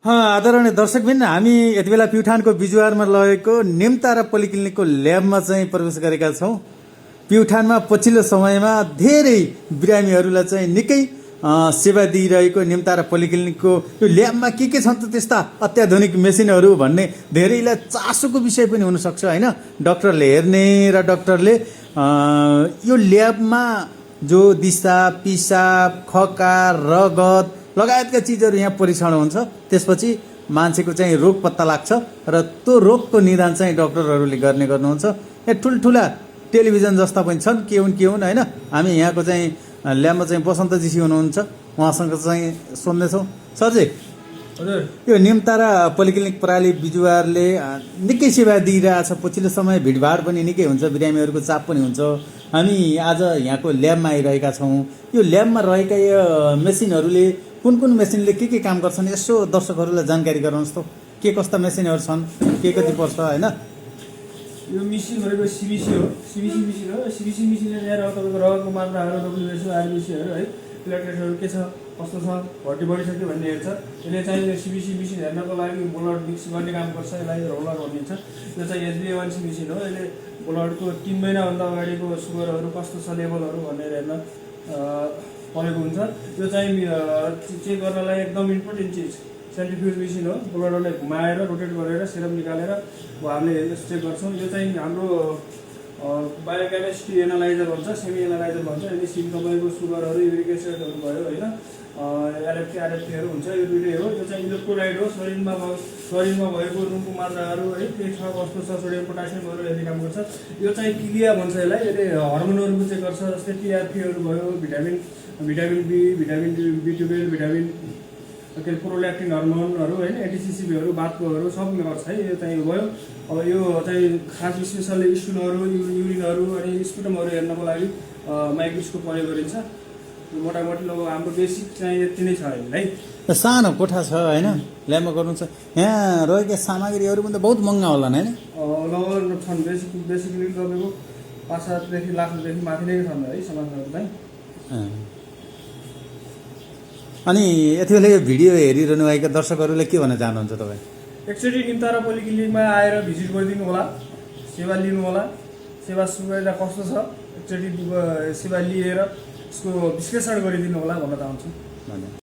आदरणीय दर्शकबिन हामी यति बेला प्युठानको बिजुवारमा लगेको नेमतारा पोलिक्लिनिकको ल्याबमा चाहिँ प्रवेश गरेका छौँ। प्युठानमा पछिल्लो समयमा धेरै बिरामीहरूलाई चाहिँ निकै सेवा दिइरहेको नेमतारा पोलिक्लिनिकको यो ल्याबमा के छन् त त्यस्ता अत्याधुनिक मेसिनहरू भन्ने धेरैलाई चासोको विषय पनि हुनसक्छ होइन। डाक्टरले हेर्ने र डाक्टरले यो ल्याबमा जो दिसा पिसाब खका रगत लगायतका चिजहरू यहाँ परीक्षण हुन्छ। त्यसपछि मान्छेको चाहिँ रोग पत्ता लाग्छ र त्यो रोगको निदान चाहिँ डाक्टरहरूले गर्नुहुन्छ। यहाँ ठुल्ठुला टेलिभिजन जस्ता पनि छन् के हुन् होइन। हामी यहाँको चाहिँ ल्याबमा चाहिँ बसन्तजीसी हुनुहुन्छ, उहाँसँग चाहिँ सोध्नेछौँ। सरजी, हजुर, यो नेमतारा पोलिक्लिनिक प्रणाली बिजुवारले निकै सेवा दिइरहेछ। पछिल्लो समय भिडभाड पनि निकै हुन्छ, बिरामीहरूको चाप पनि हुन्छ। हामी आज यहाँको ल्याबमा आइरहेका छौँ। यो ल्याबमा रहेका यो मेसिनहरूले कुन मेसिनले के काम गर्छन् यसो दर्शकहरूलाई जानकारी गराउनुहोस् त। के कस्ता मेसिनहरू छन्, के कति पर्छ होइन। यो मेसिन भनेको सिबिसी हो। सिबिसी मेसिन हो। सिबिसी मेसिनले ल्याएर तपाईँको रगतको मात्राहरू डब्लुबिसी आरबिसीहरू है प्लेटलेट्सहरू के छ कस्तो छ भर्ती बढिसक्यो भन्ने हेर्छ। यसले चाहिँ सिबिसी मेसिन हेर्नको लागि ब्लड मिक्स गर्ने काम गर्छ। यसलाई रोलर भनिन्छ। यो चाहिँ HbA1c मेसिन हो। यसले ब्लडको 3 महिनाभन्दा अगाडिको सुगरहरू कस्तो छ लेभलहरू भनेर हेर्न परेको हुन्छ। यो चाहिँ चेक गर्नलाई एकदम इम्पोर्टेन्ट चिज सेन्ट्रिफ्युज मेसिन हो। ब्लडलाई घुमाएर रोटेट गरेर सिरम निकालेर हामीले चेक गर्छौँ। यो चाहिँ हाम्रो बायोकेमिस्ट्री एनालाइजर भन्छ, सेमी एनालाइजर भन्छ। यसले सिम तपाईँको सुगरहरू युरिक एसिडहरू भयो होइन, LFT RFTहरू हुन्छ। यो दुइटै हो। यो चाहिँ इलेक्ट्रोलाइट हो। शरीरमा भएको नुनको मात्राहरू है के छ कस्तो छ सोडियम पोटासियमहरू हेर्ने काम गर्छ। यो चाहिँ किलिया भन्छ यसलाई। यसले हर्मोनहरूको चेक गर्छ। जस्तै TRPहरू भयो, vitamin B, vitamin B12, vitamin के प्रोल्याक्टिन हर्मोनहरू होइन, एन्टिसिसिबीहरू बातकोहरू सब गर्छ है। यो चाहिँ भयो। अब यो चाहिँ खास स्पेसल्ली स्टुलहरू युरिनहरू अनि स्पुटमहरू हेर्नको लागि माइक्रोस्कोप प्रयोग गरिन्छ। मोटामोटी अब हाम्रो बेसिक चाहिँ यति नै छ है। सानो कोठा छ होइन, ल्याबमा गर्नु छ। यहाँ रहेका सामग्रीहरू पनि त बहुत महँगा होला होइन। लगभग छन् बेसिकली तपाईँको 5-7 लाख रुपियाँदेखि माथि नै छन् है सामानहरू चाहिँ। अनि यति बेला यो भिडियो हेरिरहनु भएका दर्शकहरूले के भन्न चाहनुहुन्छ तपाईँ? एकचोटि नेमतारा पोलिक्लिनिकमा आएर भिजिट गरिदिनु होला, सेवा लिनु होला। सेवा सुविधा कस्तो छ एकचोटि सेवा लिएर यसको विश्लेषण गरिदिनु होला भन्न चाहन्छु। धन्यवाद।